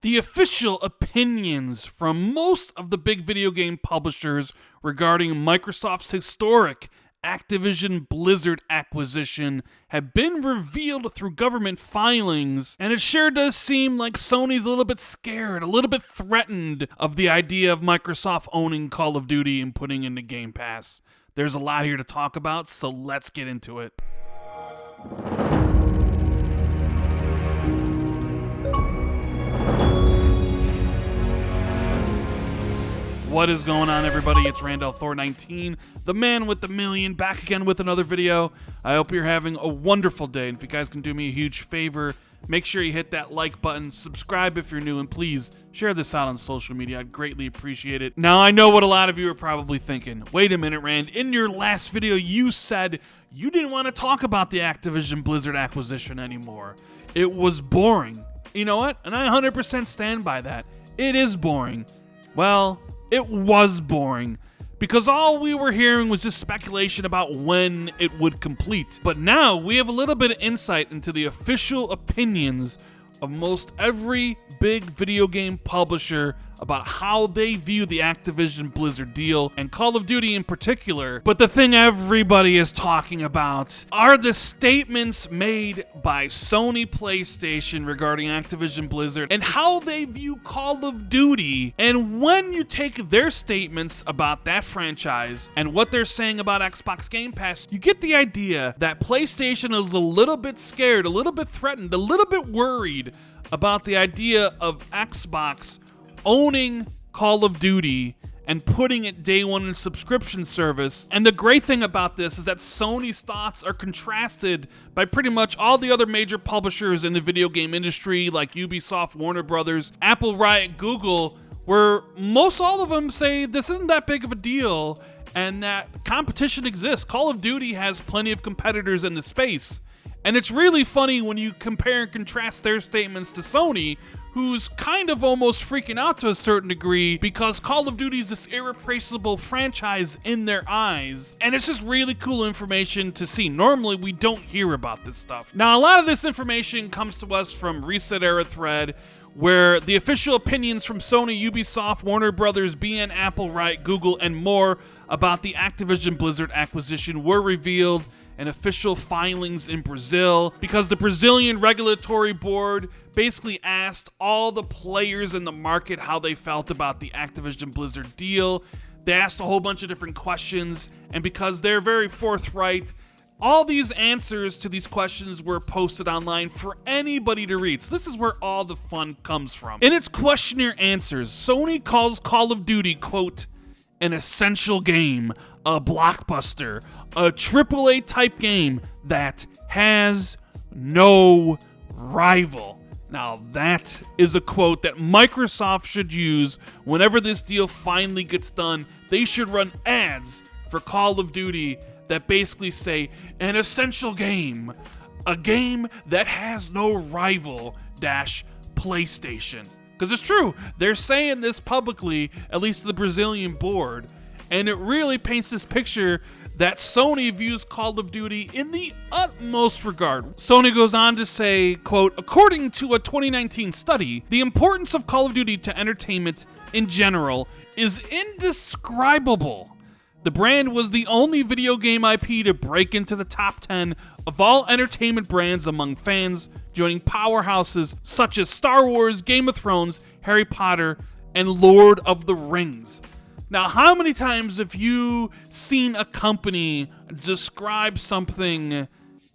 The official opinions from most of the big video game publishers regarding Microsoft's historic Activision Blizzard acquisition have been revealed through government filings, and it sure does seem like Sony's a little bit scared, a little bit threatened of the idea of Microsoft owning Call of Duty and putting into Game Pass. There's a lot here to talk about, so let's get into it. What is going on, everybody? It's Randall Thor 19, the man with the million, back again with another video. I hope you're having a wonderful day, and if you guys can do me a huge favor, make sure you hit that like button, subscribe if you're new, and please share this out on social media. I'd greatly appreciate it. Now, I know what a lot of you are probably thinking. Wait a minute, Rand. In your last video, you said you didn't want to talk about the Activision Blizzard acquisition anymore. It was boring. You know what? And I 100% stand by that. It is boring. Well, it was boring, because all we were hearing was just speculation about when it would complete. But now we have a little bit of insight into the official opinions of most every big video game publisher about how they view the Activision Blizzard deal, and Call of Duty in particular. But the thing everybody is talking about are the statements made by Sony PlayStation regarding Activision Blizzard and how they view Call of Duty. And when you take their statements about that franchise and what they're saying about Xbox Game Pass, you get the idea that PlayStation is a little bit scared, a little bit threatened, a little bit worried about the idea of Xbox owning Call of Duty and putting it day one in subscription service. And the great thing about this is that Sony's thoughts are contrasted by pretty much all the other major publishers in the video game industry, like Ubisoft, Warner Brothers, Apple, Riot, Google, where most all of them say this isn't that big of a deal and that competition exists. Call of Duty has plenty of competitors in the space. And it's really funny when you compare and contrast their statements to Sony, who's kind of almost freaking out to a certain degree because Call of Duty is this irreplaceable franchise in their eyes. And it's just really cool information to see. Normally, we don't hear about this stuff. Now, a lot of this information comes to us from Reset Era thread, where the official opinions from Sony, Ubisoft, Warner Brothers, BN, Apple, Riot, Google, and more about the Activision Blizzard acquisition were revealed and official filings in Brazil, because the Brazilian regulatory board basically asked all the players in the market how they felt about the Activision Blizzard deal. They asked a whole bunch of different questions, and because they're very forthright, all these answers to these questions were posted online for anybody to read. So this is where all the fun comes from. In its questionnaire answers, Sony calls Call of Duty, quote, an essential game, a blockbuster, a AAA type game that has no rival. Now that is a quote that Microsoft should use whenever this deal finally gets done. They should run ads for Call of Duty that basically say, an essential game, a game that has no rival dash PlayStation. Because it's true, they're saying this publicly, at least the Brazilian board, and it really paints this picture that Sony views Call of Duty in the utmost regard. Sony goes on to say, quote, according to a 2019 study, the importance of Call of Duty to entertainment in general is indescribable. The brand was the only video game IP to break into the top 10 of all entertainment brands among fans, joining powerhouses such as Star Wars, Game of Thrones, Harry Potter, and Lord of the Rings. Now, how many times have you seen a company describe something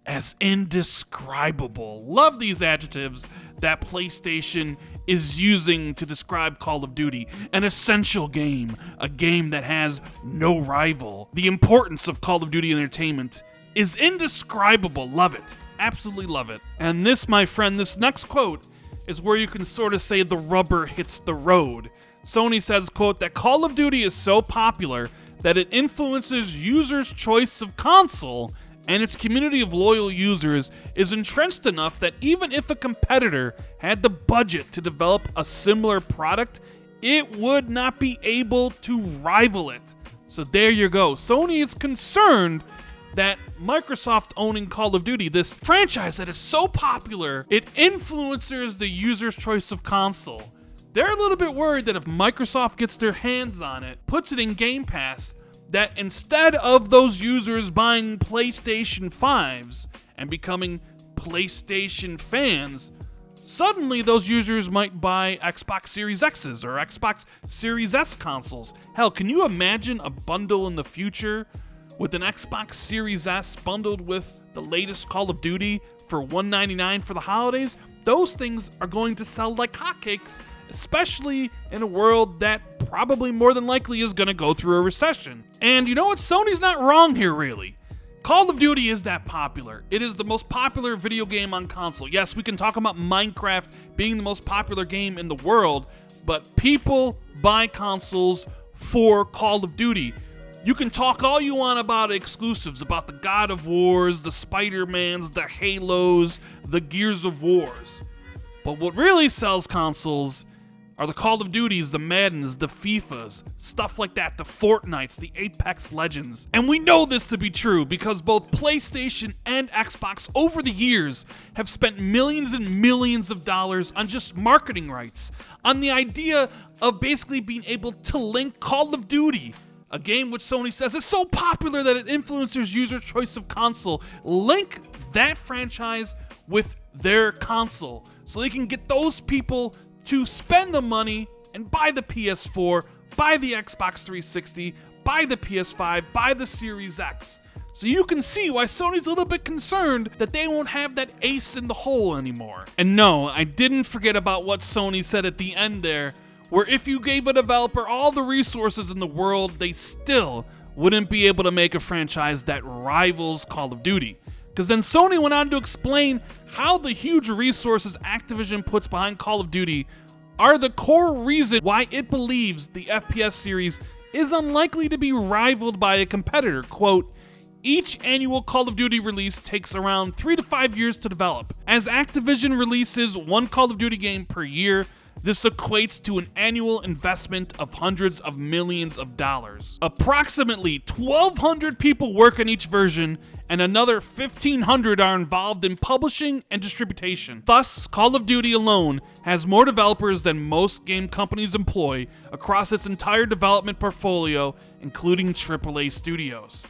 as indescribable? Love these adjectives that PlayStation is using to describe Call of Duty. An essential game, a game that has no rival. The importance of Call of Duty entertainment is indescribable. Love it. Absolutely love it. And this, my friend, this next quote is where you can sort of say the rubber hits the road. Sony says, quote, that Call of Duty is so popular that it influences users' choice of console, and its community of loyal users is entrenched enough that even if a competitor had the budget to develop a similar product, it would not be able to rival it. So there you go. Sony is concerned that Microsoft owning Call of Duty, this franchise that is so popular, it influences the user's choice of console. They're a little bit worried that if Microsoft gets their hands on it, puts it in Game Pass, that instead of those users buying PlayStation 5s and becoming PlayStation fans, suddenly those users might buy Xbox Series X's or Xbox Series S consoles. Hell, can you imagine a bundle in the future with an Xbox Series S bundled with the latest Call of Duty for $199 for the holidays? Those things are going to sell like hotcakes, especially in a world that probably more than likely is going to go through a recession. And you know what? Sony's not wrong here, really. Call of Duty is that popular. It is the most popular video game on console. Yes, we can talk about Minecraft being the most popular game in the world, but people buy consoles for Call of Duty. You can talk all you want about exclusives, about the God of Wars, the Spider-Mans, the Halos, the Gears of Wars. But what really sells consoles are the Call of Duties, the Maddens, the FIFAs, stuff like that, the Fortnites, the Apex Legends. And we know this to be true because both PlayStation and Xbox over the years have spent millions and millions of dollars on just marketing rights, on the idea of basically being able to link Call of Duty, a game which Sony says is so popular that it influences user choice of console, link that franchise with their console so they can get those people to spend the money and buy the PS4, buy the Xbox 360, buy the PS5, buy the Series X. So you can see why Sony's a little bit concerned that they won't have that ace in the hole anymore. And no, I didn't forget about what Sony said at the end there, where if you gave a developer all the resources in the world, they still wouldn't be able to make a franchise that rivals Call of Duty. Because then Sony went on to explain how the huge resources Activision puts behind Call of Duty are the core reason why it believes the FPS series is unlikely to be rivaled by a competitor. Quote, each annual Call of Duty release takes around 3 to 5 years to develop. As Activision releases one Call of Duty game per year, this equates to an annual investment of hundreds of millions of dollars. Approximately 1,200 people work on each version, and another 1,500 are involved in publishing and distribution. Thus, Call of Duty alone has more developers than most game companies employ across its entire development portfolio, including AAA studios.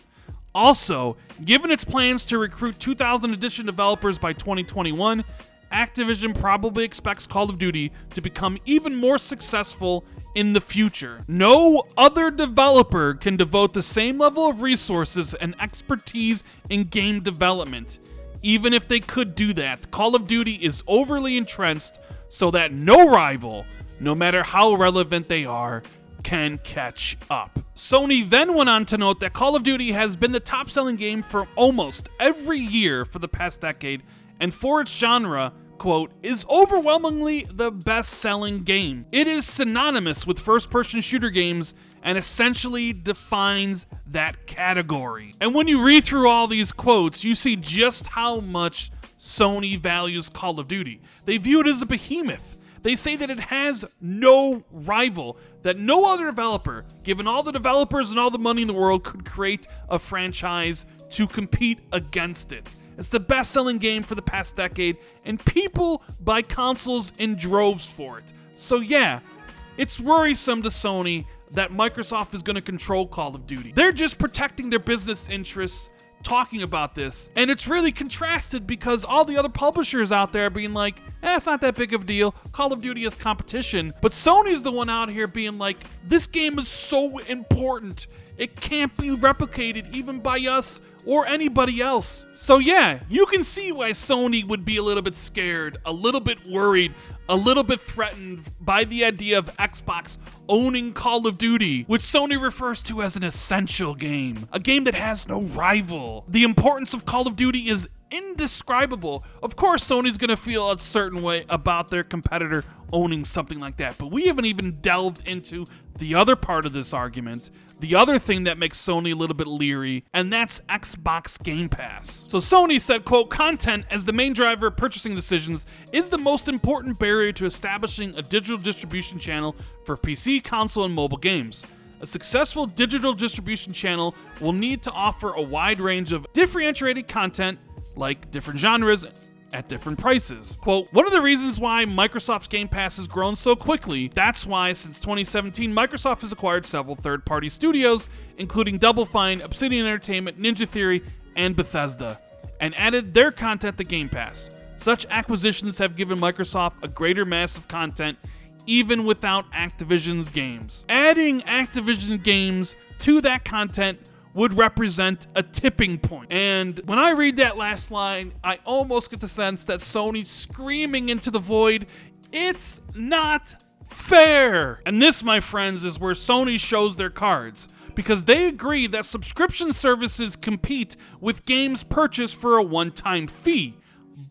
Also, given its plans to recruit 2,000 additional developers by 2021, Activision probably expects Call of Duty to become even more successful in the future. No other developer can devote the same level of resources and expertise in game development. Even if they could do that, Call of Duty is overly entrenched so that no rival, no matter how relevant they are, can catch up. Sony then went on to note that Call of Duty has been the top-selling game for almost every year for the past decade, and for its genre, quote, is overwhelmingly the best-selling game. It is synonymous with first-person shooter games and essentially defines that category. And when you read through all these quotes, you see just how much Sony values Call of Duty. They view it as a behemoth. They say that it has no rival, that no other developer, given all the developers and all the money in the world, could create a franchise to compete against it. It's the best-selling game for the past decade, and people buy consoles in droves for it. So yeah, it's worrisome to Sony that Microsoft is going to control Call of Duty. They're just protecting their business interests talking about this, and it's really contrasted because all the other publishers out there are being like, it's not that big of a deal, Call of Duty is competition, but Sony's the one out here being like, this game is so important, it can't be replicated even by us or anybody else. So yeah, you can see why Sony would be a little bit scared, a little bit worried, a little bit threatened by the idea of Xbox owning Call of Duty, which Sony refers to as an essential game, a game that has no rival. The importance of Call of Duty is indescribable. Of course, Sony's gonna feel a certain way about their competitor owning something like that, but we haven't even delved into the other part of this argument, the other thing that makes Sony a little bit leery, and that's Xbox Game Pass. So Sony said, quote, content as the main driver of purchasing decisions is the most important barrier to establishing a digital distribution channel for PC, console, and mobile games. A successful digital distribution channel will need to offer a wide range of differentiated content, like different genres at different prices. Quote, one of the reasons why Microsoft's Game Pass has grown so quickly, that's why since 2017, Microsoft has acquired several third-party studios, including Double Fine, Obsidian Entertainment, Ninja Theory, and Bethesda, and added their content to Game Pass. Such acquisitions have given Microsoft a greater mass of content, even without Activision's games. Adding Activision games to that content would represent a tipping point. And when I read that last line, I almost get the sense that Sony's screaming into the void, it's not fair. And this, my friends, is where Sony shows their cards, because they agree that subscription services compete with games purchased for a one-time fee.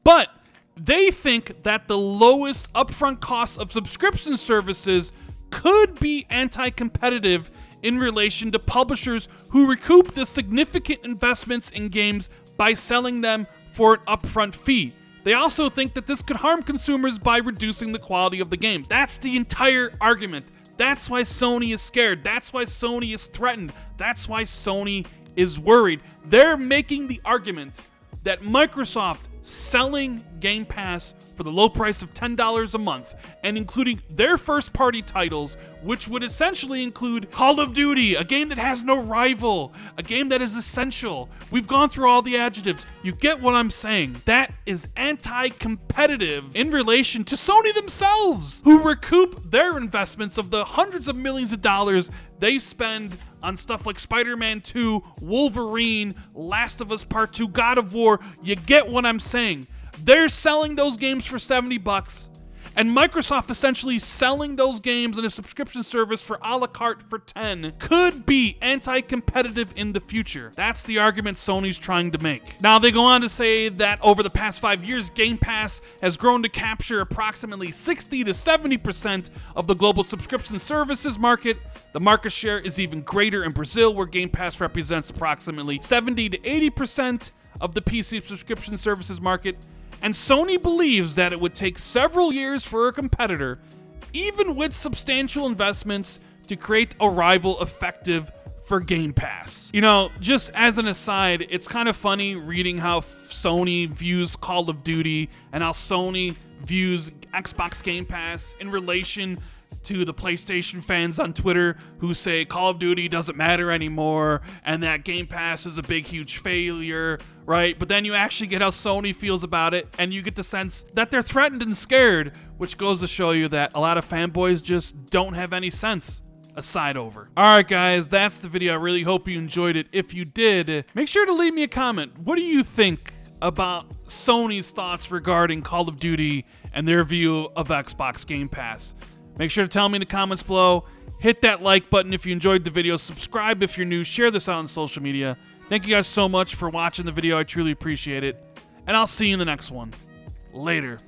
But they think that the lowest upfront cost of subscription services could be anti-competitive in relation to publishers who recoup the significant investments in games by selling them for an upfront fee. They also think that this could harm consumers by reducing the quality of the games. That's the entire argument. That's why Sony is scared. That's why Sony is threatened. That's why Sony is worried. They're making the argument that Microsoft selling Game Pass for the low price of $10 a month and including their first-party titles, which would essentially include Call of Duty, a game that has no rival, a game that is essential. We've gone through all the adjectives. You get what I'm saying. That is anti-competitive in relation to Sony themselves, who recoup their investments of the hundreds of millions of dollars they spend on stuff like Spider-Man 2, Wolverine, Last of Us Part 2, God of War. You get what I'm saying. They're selling those games for $70, and Microsoft essentially selling those games in a subscription service for a la carte for $10 could be anti-competitive in the future. That's the argument Sony's trying to make. Now, they go on to say that over the past 5 years, Game Pass has grown to capture approximately 60 to 70% of the global subscription services market. The market share is even greater in Brazil, where Game Pass represents approximately 70 to 80% of the PC subscription services market. And Sony believes that it would take several years for a competitor, even with substantial investments, to create a rival effective for Game Pass. You know, just as an aside, it's kind of funny reading how Sony views Call of Duty and how Sony views Xbox Game Pass in relation to the PlayStation fans on Twitter who say Call of Duty doesn't matter anymore and that Game Pass is a big, huge failure, right? But then you actually get how Sony feels about it, and you get the sense that they're threatened and scared, which goes to show you that a lot of fanboys just don't have any sense. Aside over. Alright guys, that's the video. I really hope you enjoyed it. If you did, make sure to leave me a comment. What do you think about Sony's thoughts regarding Call of Duty and their view of Xbox Game Pass? Make sure to tell me in the comments below. Hit that like button if you enjoyed the video. Subscribe if you're new. Share this out on social media. Thank you guys so much for watching the video. I truly appreciate it. And I'll see you in the next one. Later.